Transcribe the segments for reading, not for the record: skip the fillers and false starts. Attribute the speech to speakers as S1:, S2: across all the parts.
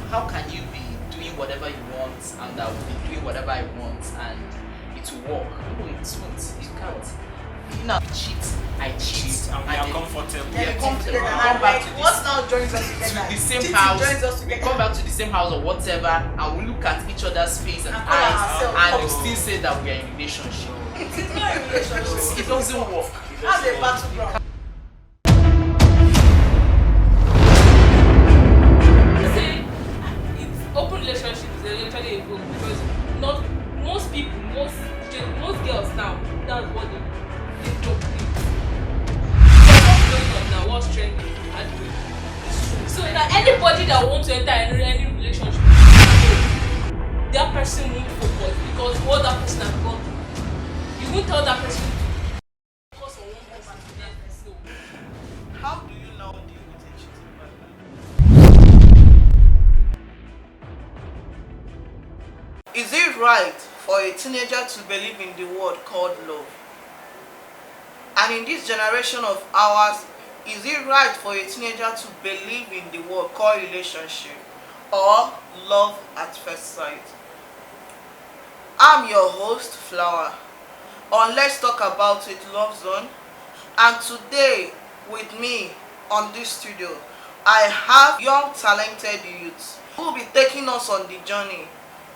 S1: how can you be doing whatever you want and I will be doing whatever I want and it will work? No, it won't. You can't. You know, I cheat,
S2: and we are comfortable.
S1: We are
S3: Come
S1: comfortable.
S3: together
S1: We come
S3: and
S1: back
S3: like,
S1: to
S3: what's
S1: this,
S3: now joins us together?
S1: to the same
S3: Cheating
S1: house.
S3: joins us
S1: We
S3: together.
S1: come back to the same house or whatever, and we look at each other's face and
S3: And call
S1: eyes,
S3: ourselves
S1: and
S3: couple.
S1: we still say that we are in a relationship.
S3: It's not a relationship.
S1: It doesn't work.
S3: That's a battleground.
S4: Say it's open relationship is eventually a goal because not most people, most girls now, that's what they do. What's going on now? What's trending? So that anybody that wants to enter any relationship, that person won't focus because what that person has gone through. You won't tell that person to focus on one person to that person.
S3: How do you now deal with a cheating partner? Is it right for a teenager to believe in the word called love? And in this generation of ours, is it right for a teenager to believe in the word called relationship or love at first sight? I'm your host, Flower, on Let's Talk About It Love Zone, and today with me on this studio, I have young talented youths who will be taking us on the journey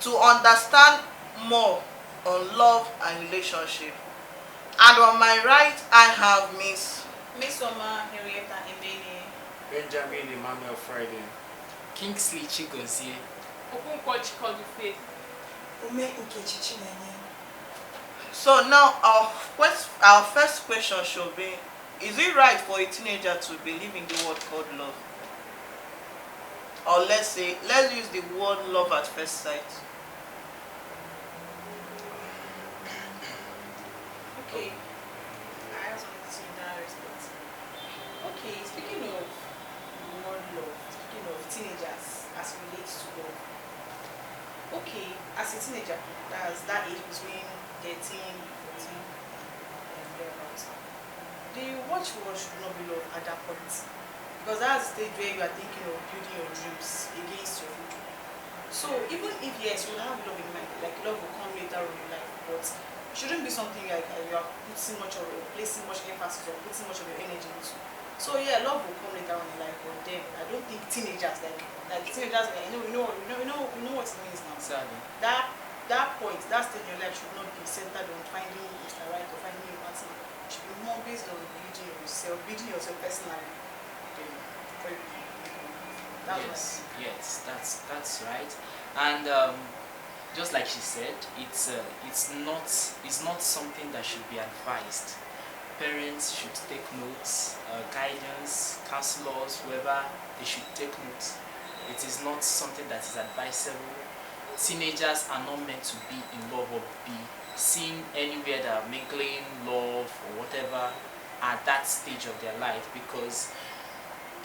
S3: to understand more on love and relationship. And on my right, I have Miss
S5: Miss-Oma Henrietta Mbene.
S2: Benjamin Emmanuel Friday.
S1: Kingsley Chigozie.
S4: Okonkwo Chikodufe.
S3: So now our first question should be, is it right for a teenager to believe in the word called love? Or let's use the word love at first sight.
S5: Okay, I have something to say in that respect. Okay, speaking of the word love, speaking of teenagers as it relates to love. Okay, as a teenager, that's that age between 13, 14, and thereabouts. The watchword should not be love at that point. Because that's the stage where you are thinking of building your dreams against your future. So even if yes, you have love in mind, like love will come later on in life, but it shouldn't be something like you are putting much of placing much emphasis or putting much of your energy into. So yeah, love will come later on in life, but then I don't think teenagers you know what it means now.
S1: Exactly.
S5: That point, that stage in your life should not be centered on finding Mr. Right or finding a partner. It should be more based on building yourself personally.
S1: Yes, that's right. And just like she said, it's not something that should be advised. Parents should take notes, guidance, counselors, whoever, they should take notes. It is not something that is advisable. Teenagers are not meant to be in love or be seen anywhere that are mingling love or whatever at that stage of their life, because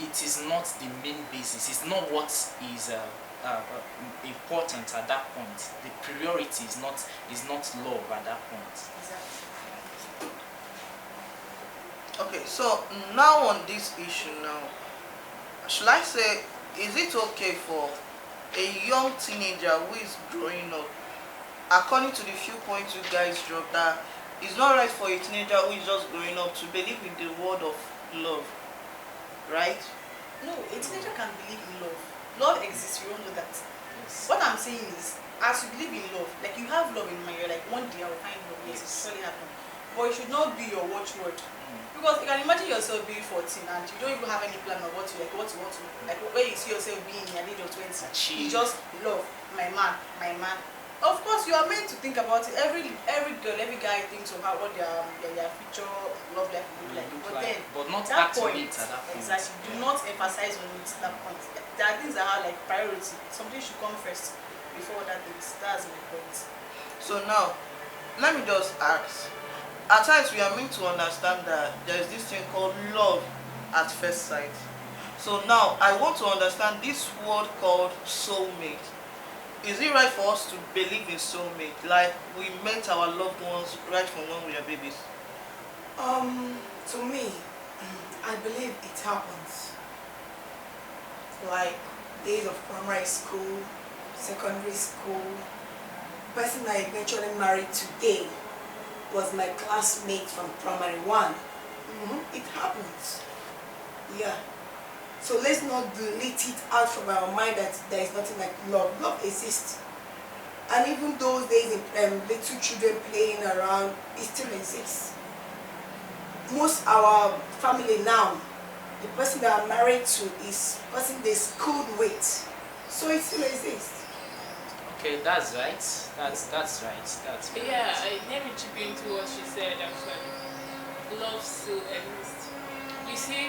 S1: it is not the main basis. It's not what is important at that point. The priority is not love at that point.
S5: Exactly.
S3: Okay, so now on this issue now, should I say, is it okay for a young teenager who is growing up, according to the few points you guys dropped, that it's not right for a teenager who is just growing up to believe in the word of love, right?
S5: No, a teenager can believe in love. Love exists, you all know that.
S1: Yes.
S5: What I'm saying is, as you believe in love, like you have love in mind, you're like, one day I will find love, yes, it surely happen. But it should not be your watchword. Because you can imagine yourself being 14 and you don't even have any plan of what you want to, like where you see yourself being in your age of 20. You just love my man. Of course, you are meant to think about it. Every girl, every guy thinks of what their future love life will be like.
S1: But not
S5: that
S1: act on
S5: point,
S1: it at that point.
S5: exactly. Do not emphasize on it at that point. There are things that are like priority. Something should come first before that things. That's my point.
S3: So now, let me just ask. At times we are meant to understand that there is this thing called love at first sight. So now I want to understand this word called soulmate. Is it right for us to believe in soulmate? Like we met our loved ones right from when we were babies?
S6: To me, I believe it happens. Like days of primary school, secondary school. The person I eventually married today was my classmate from primary one. It happens. Yeah. So let's not delete it out from our mind that there is nothing like love. Love exists. And even those days in little children playing around, it still exists. Most our family now, the person that I'm married to is the person they schooled with. So it still exists.
S1: Okay, that's right. That's right. That's right.
S4: Yeah, let me chip into what she said actually. Love still exists. You see,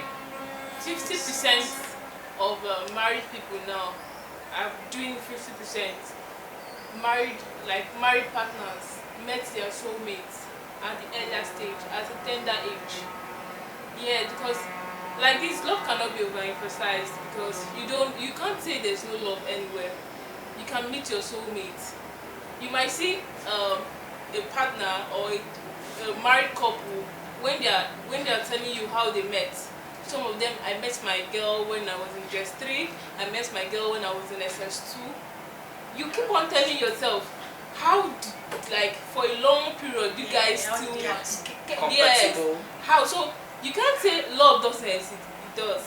S4: 50% of married people now are doing 50%. Married partners met their soulmates at the elder stage, at a tender age. Yeah, because like this, love cannot be overemphasized because you can't say there's no love anywhere. You can meet your soulmate. You might see a partner or a married couple when they are telling you how they met. Some of them, I met my girl when I was in JS3. I met my girl when I was in SS2. You keep on telling yourself, like for a long period, you guys still
S1: Compatible.
S4: How? So you can't say love doesn't exist. It does,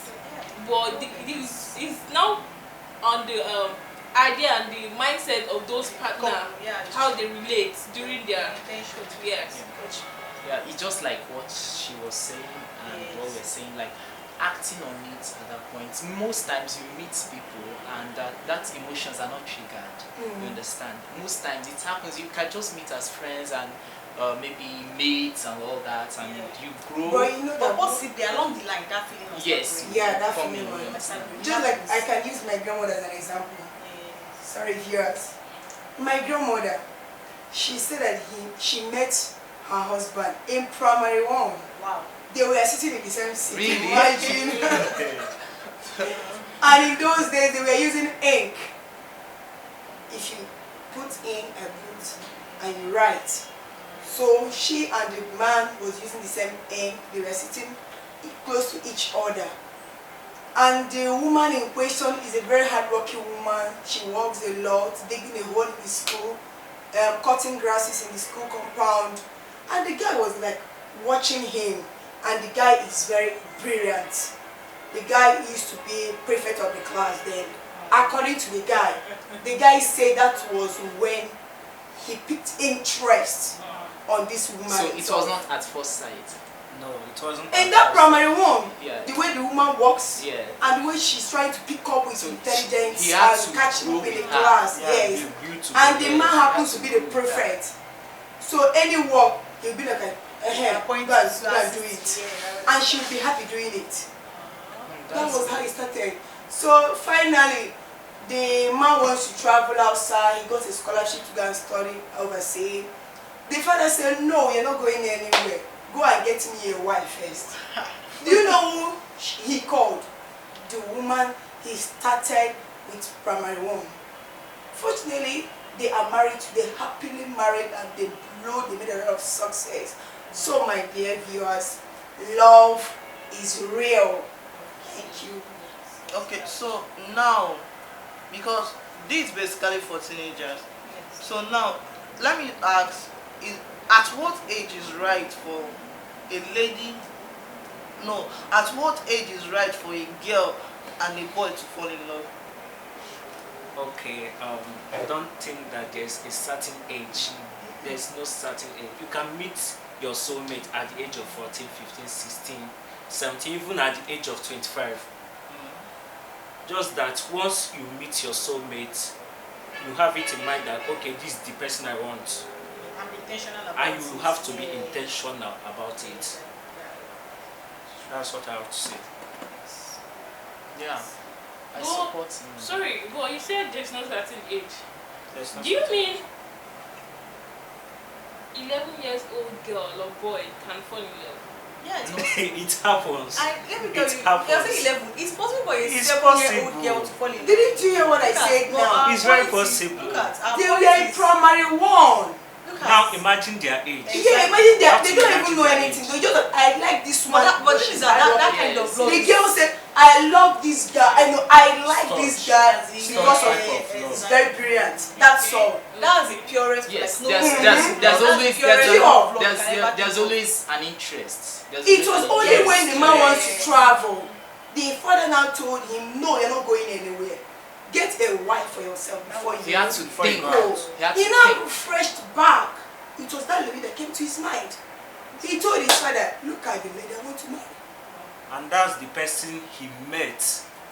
S4: but it's now on the idea and the mindset of those partners, how they relate during their yes.
S1: Yeah, it's just like what she was saying and what we're saying, like acting on it at that point. Most times you meet people and that emotions are not triggered. You understand? Most times it happens, you can just meet as friends and maybe mates and all that, and you grow.
S5: But you know that possibly along the line that feeling was
S1: Yes.
S6: Yeah, that
S1: Coming,
S6: feeling
S1: you
S6: was.
S1: understand?
S6: Just like I can use my grandmother as an example. Sorry, viewers. My grandmother, she said that she met her husband in primary one.
S5: Wow.
S6: They were sitting in the same seat.
S1: Really?
S6: Imagine. And in those days, they were using ink. If you put in and you write. So she and the man was using the same ink. They were sitting close to each other. And the woman in question is a very hardworking woman. She works a lot, digging a hole in the school, cutting grasses in the school compound. And the guy was like watching him. And the guy is very brilliant. The guy used to be prefect of the class then. According to the guy said that was when he picked interest on this woman.
S1: So it was not at first sight.
S2: No, it wasn't.
S6: In that primary one,
S1: Yeah.
S6: the way the woman walks
S1: Yeah.
S6: and the way she's trying to pick up with
S1: So
S6: intelligence
S1: he had
S6: and
S1: to
S6: catch
S1: grow
S6: up in the
S1: with her.
S6: class,
S2: Yeah,
S6: yes.
S2: you beautiful.
S6: And the man
S1: Yes,
S6: happens
S1: he
S6: to be
S1: had
S6: the
S1: to grow with her.
S6: prefect. So any work, he'll be like, go and do it. And she'll be happy doing it. That was how it started. So finally, the man wants to travel outside. He got a scholarship to go and study overseas. The father said, no, you're not going anywhere. Go and get me a wife first. Do you know who he called? The woman he started with primary one. Fortunately, they are married, they happily married, and they made a lot of success. So my dear viewers, love is real. Thank you.
S3: Okay, so now, because this is basically for teenagers, so now let me ask, at what age is right for a lady, no, at what age is right for a girl and a boy to fall in love?
S2: Okay, I don't think that there's a certain age. There's no certain age. You can meet your soulmate at the age of 14, 15, 16, 17, even at the age of 25. Just that once you meet your soulmate, you have it in mind that, okay, this is the person I want.
S5: I'm intentional about
S2: And
S5: it.
S2: you have to be intentional about it. That's what I have to say.
S1: Yeah. I
S4: But,
S1: support him.
S4: sorry, but you said there's no certain age.
S2: There's no
S4: Do you
S2: certain-
S4: mean 11 years old girl or boy can fall in love?
S5: Yeah, it's
S2: It happens.
S5: let me tell
S2: It
S5: you,
S2: happens.
S5: you're saying 11. It's possible for a
S2: It's
S5: 7-year-old
S2: possible.
S5: girl to fall in love.
S6: Didn't you hear what I
S5: Look at-
S6: said
S5: no,
S6: now?
S5: our
S2: It's very
S5: policies-
S2: possible.
S5: Look at our
S6: They were in
S5: policies.
S6: primary one.
S5: Look at
S2: Now imagine their age.
S6: Yeah, imagine
S2: You have
S6: they
S2: to
S6: don't
S2: imagine
S6: even know
S2: their
S6: anything.
S2: age.
S6: They just, I like this one.
S5: But this is that kind of
S6: The
S5: love.
S6: girl said, I love this guy. I know I like this guy
S5: Such
S6: because of
S2: type
S6: him.
S2: of love.
S6: He's very brilliant. That's all.
S5: That's the purest.
S1: Yes,
S5: like,
S1: there's
S5: that's
S1: there's always
S5: the purest
S6: there's-
S5: form of love
S1: there's
S5: can ever
S1: there's
S5: think of.
S1: always an interest. There's
S6: It was
S1: always an
S6: only
S1: interest.
S6: when the man wants to
S5: Yes.
S6: travel, the father now told him, no, you're not going anywhere. Get a wife for yourself before
S1: He
S6: you
S1: had to
S2: Before you
S1: think.
S2: go out.
S1: He had
S6: He
S1: to
S6: now
S1: think.
S6: refreshed back. It was that lady that came to his mind. He told his father, look at the lady I want to marry.
S2: And that's the person he met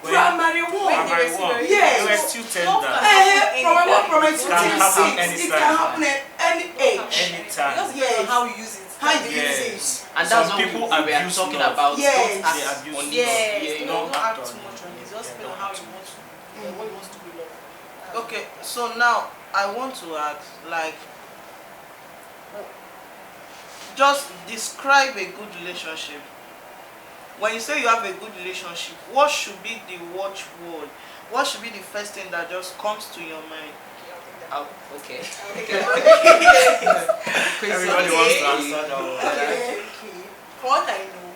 S2: when
S6: Primary one.
S5: When
S2: primary
S5: they were
S2: one.
S5: still
S6: Yes.
S2: They were still
S5: Love
S2: tender.
S5: can-
S6: Primary one, primary two,
S2: Can happen
S6: till 6. It
S2: anytime.
S6: can happen at any age.
S2: Anytime.
S5: Just
S6: Yes.
S5: depends on how you use it.
S6: How you
S2: Yes.
S6: use it.
S1: And
S2: Some
S1: that's what
S2: people
S1: we are
S2: abuse
S1: talking
S2: love.
S1: about.
S6: Yes.
S1: Don't
S2: They
S1: act
S2: abuse
S1: on
S2: love.
S1: it.
S5: Yes,
S1: Yeah, you
S5: don't
S1: know.
S5: act
S2: act
S5: too
S2: on
S5: much on it.
S2: it.
S5: Just
S2: Yeah,
S5: depend on
S2: don't
S5: how
S2: act
S5: you
S2: on
S5: want to. What you want to be loved.
S3: Okay, so now I want to ask, like, just describe a good relationship. When you say you have a good relationship, what should be the watchword? What should be the first thing that just comes to your mind?
S1: Oh, okay.
S2: Everybody wants to answer that one.
S5: Okay. For what I know,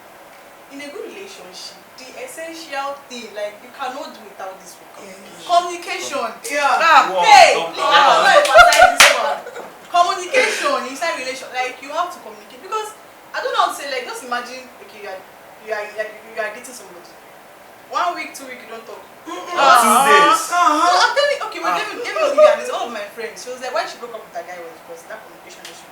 S5: in a good relationship, the essential thing, like you cannot do without this one. Communication.
S6: Yeah.
S2: Wow,
S5: Hey,
S2: don't
S5: please,
S2: lie.
S5: I'm not emphasize this one. Communication inside relation, like you have to communicate because I don't know how to say. Like just imagine, okay, you are dating somebody. 1 week, 2 weeks, you don't talk.
S2: 2 days.
S5: No, I'm telling. Okay, wait, let me give you an example. All of my friends, she was like, why she broke up with that guy was because that communication issue.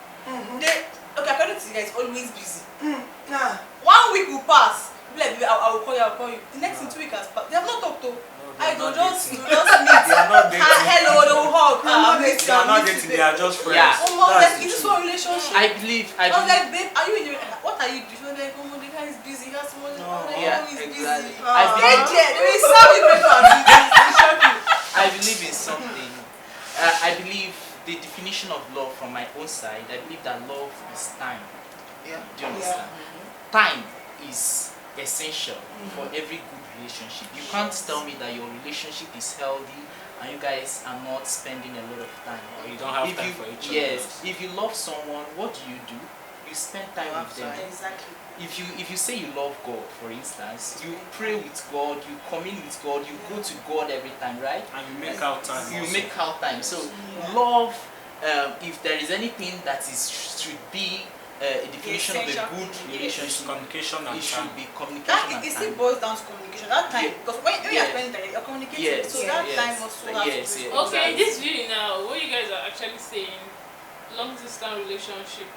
S5: They, okay, according to the guy, is always busy. 1 week will pass. Be like, baby, I will call you. I'll call you. The next thing 2 weeks has passed. They have not talked to. I don't just meet.
S2: They are not dating.
S5: Hello, they will hug.
S2: They are not dating. They are just friends.
S1: Yeah.
S5: Oh, mom,
S2: That's
S5: like,
S2: the
S5: is this
S2: truth.
S5: one relationship?
S1: I believe.
S5: I was like, babe, are you in the, what are you doing? She was like, oh, the guy is busy. He has someone.
S2: No.
S5: I'm like,
S1: Yeah,
S5: oh, he's
S1: exactly.
S5: busy.
S1: I
S5: Hey,
S1: believe.
S5: dear, they will serve you breakfast. They will shock you.
S1: I believe in something. I believe the definition of love from my own side. I believe that love is time.
S3: Yeah.
S1: Do you understand? Time is essential for every good relationship. You can't tell me that your relationship is healthy and you guys are not spending a lot of time.
S2: Or you don't have
S1: If
S2: time
S1: you,
S2: for each other.
S1: yes, if you love someone, what do? You spend time
S3: You
S1: with
S3: have
S1: them.
S3: time.
S5: Exactly.
S1: If you say you love God, for instance, you pray with God, you commune with God, you go to God every time, right?
S2: And you make out time.
S1: You
S2: also.
S1: make out time. So love, if there is anything that is should be a definition of a
S5: Essential
S1: good
S5: thing,
S1: relationship,
S2: Communication and
S1: it
S2: time.
S1: should be
S5: That
S1: communication and
S5: it still
S1: time.
S5: boils down to communication. That time,
S1: Yeah.
S5: because when you
S1: Yeah.
S5: are spending time, you're communicating.
S1: Yes,
S5: So that
S1: yes,
S5: time also has
S1: yes,
S5: to be.
S1: yes.
S4: Okay,
S1: Exactly.
S4: this video now, what you guys are actually saying, long distance relationship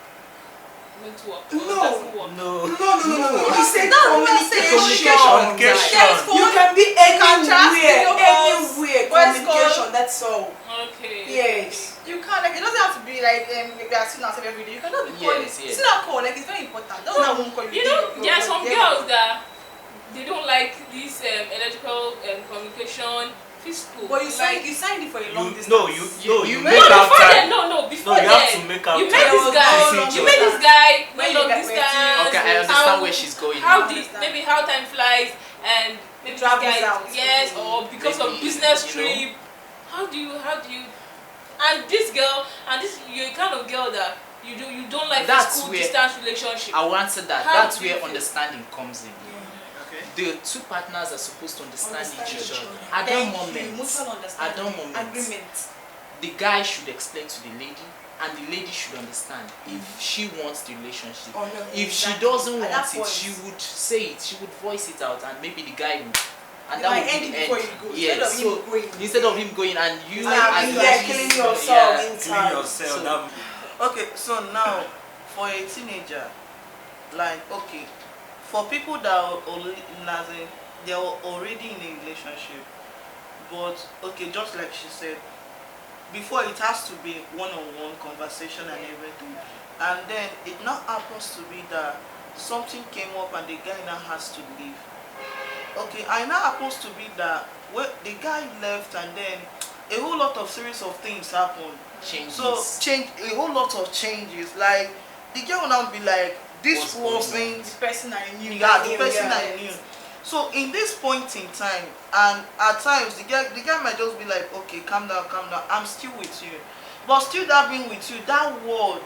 S4: won't work. Or
S6: No.
S4: doesn't work.
S2: No.
S6: No. He said
S5: That's what I'm saying.
S6: communication.
S5: Yes, for
S6: You can be
S5: chat,
S6: anywhere,
S5: video calls,
S6: anywhere.
S5: voice
S6: Communication, that's all.
S4: Okay.
S6: Yes.
S5: you can't, like, it doesn't have to be like we are sitting outside every day. You cannot be calling.
S1: Yes, yes.
S5: Still not call, like it's very important. Doesn't have one call.
S4: You know, there are some girls that they don't like this electrical communication, physical.
S5: But you
S4: like,
S5: signed it for a long distance.
S2: You
S1: No,
S2: make
S4: no,
S2: out
S4: before
S2: time.
S4: then, no, before
S2: No, you have
S4: then,
S2: to make out
S4: you
S2: time.
S4: met this
S5: There was
S4: guy,
S5: no
S2: long
S4: you met this
S2: distance.
S4: guy,
S5: When
S4: when
S5: you
S4: long
S5: get
S4: distance.
S1: Okay, I understand where she's going.
S4: How
S1: now.
S4: the maybe how time flies and maybe this
S5: Travels
S4: guy,
S5: out.
S4: yes, or because of
S1: Maybe,
S4: business
S1: you
S4: trip. How do you and this girl and this you're a kind of girl that you don't like
S1: That's
S4: physical
S1: where-
S4: distance relationship.
S1: I will answer that.
S4: How
S1: That's
S4: do you
S1: where
S4: feel?
S1: understanding comes in.
S3: Okay.
S1: The two partners are supposed to understand each other.
S6: other.
S1: At that
S5: Thank you.
S1: moment,
S5: Mutual understanding.
S1: at that moment,
S5: Agreement.
S1: the guy should explain to the lady, and the lady should understand if she wants the relationship.
S6: Oh, no,
S1: If she
S5: exactly.
S1: doesn't
S5: At
S1: want
S5: that
S1: it,
S5: point.
S1: she would say it. She would voice it out, and maybe the guy would. And
S5: It
S1: that
S5: might
S1: would
S5: end
S1: be the
S5: before
S1: end.
S5: you go.
S1: Yes.
S5: Instead of him
S1: So
S5: going.
S1: instead of him going and you
S6: Yeah,
S1: and
S6: yeah,
S1: you-
S6: killing
S1: yeah.
S6: yourself
S2: Clean
S6: inside.
S2: yourself.
S1: So-
S2: that,
S3: Okay, so now for a teenager, like, okay, for people that are they are already in a relationship, but okay, just like she said, before it has to be one-on-one conversation and everything, and then it now happens to be that something came up and the guy now has to leave. Okay, and it now happens to be that the guy left and then a whole lot of series of things happened.
S1: Changes.
S3: So change a whole lot of changes. Like the girl will now be like, this
S1: What's going on?
S3: wasn't
S5: The person I knew.
S3: yeah, the
S5: knew,
S3: person
S5: yeah.
S3: I knew. So in this point in time, and at times the guy might just be like, okay, calm down, I'm still with you. But still that being with you, that word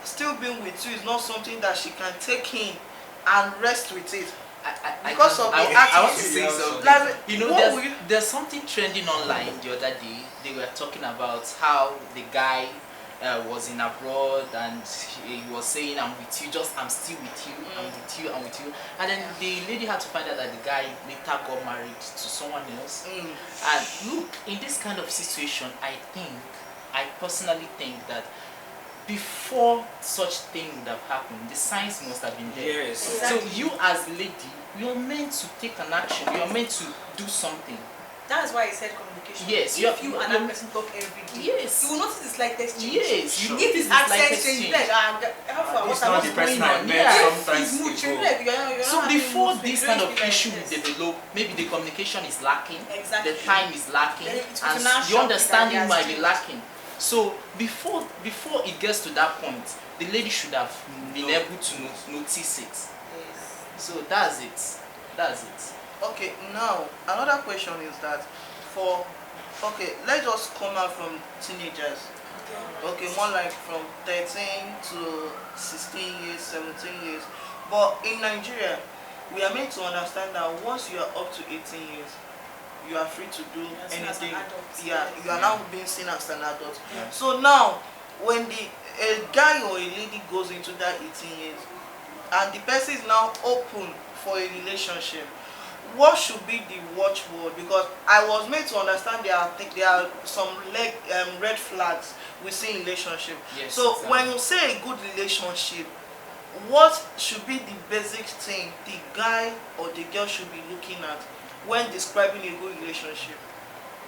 S3: still being with you is not something that she can take in and rest with it. Because of the
S1: I want to
S3: attitude.
S1: say something.
S3: Like,
S1: You know,
S3: what will you-
S1: there's something trending online the other day. They were talking about how the guy was in abroad and he was saying, I'm with you, I'm still with you, I'm with you, I'm with you. And then the lady had to find out that the guy later got married to someone else. And look, in this kind of situation, I personally think that before such thing would have happened, the signs must have been there.
S2: Yes.
S1: So you as a lady, you're meant to take an action. You're meant to do something.
S5: That's why I said communication.
S1: Yes,
S5: If you and that person talk every day,
S1: Yes.
S5: you will notice the slightest change.
S1: Yes.
S2: Sure.
S5: If it's accent change, like, how far?
S2: It's
S5: What
S2: not
S5: am
S2: the
S5: I
S2: person
S5: going
S2: I
S5: on?
S2: met
S1: Yeah.
S2: sometimes
S5: It's mood change.
S2: ago.
S5: Like, you're
S1: So
S5: not
S1: before
S5: having
S1: this
S5: mood
S1: kind
S5: swings,
S1: of
S5: like
S1: issue
S5: this.
S1: will develop, maybe the communication is lacking,
S5: Exactly.
S1: the time is lacking,
S5: Then it
S1: and
S5: will now
S1: the
S5: shock
S1: understanding
S5: that he
S1: might
S5: has
S1: be
S5: changed.
S1: lacking. So before it gets to that point, the lady should have been able to notice it.
S5: Yes.
S1: So that's it. That's it.
S3: Okay, now another question is that let's just come out from teenagers. Okay, more like from 13 to 16 years, 17 years. But in Nigeria, we are meant to understand that once you are up to 18 years, you are free to do
S5: seen as an
S3: anything.
S5: adult.
S3: Yeah, you are now being seen as an adult.
S1: Yeah.
S3: So now, when a guy or a lady goes into that 18 years, and the person is now open for a relationship, what should be the watchword? Because I was made to understand there are some red flags we see in relationship.
S1: Yes,
S3: So
S1: exactly.
S3: when you say a good relationship, what should be the basic thing the guy or the girl should be looking at when describing a good relationship?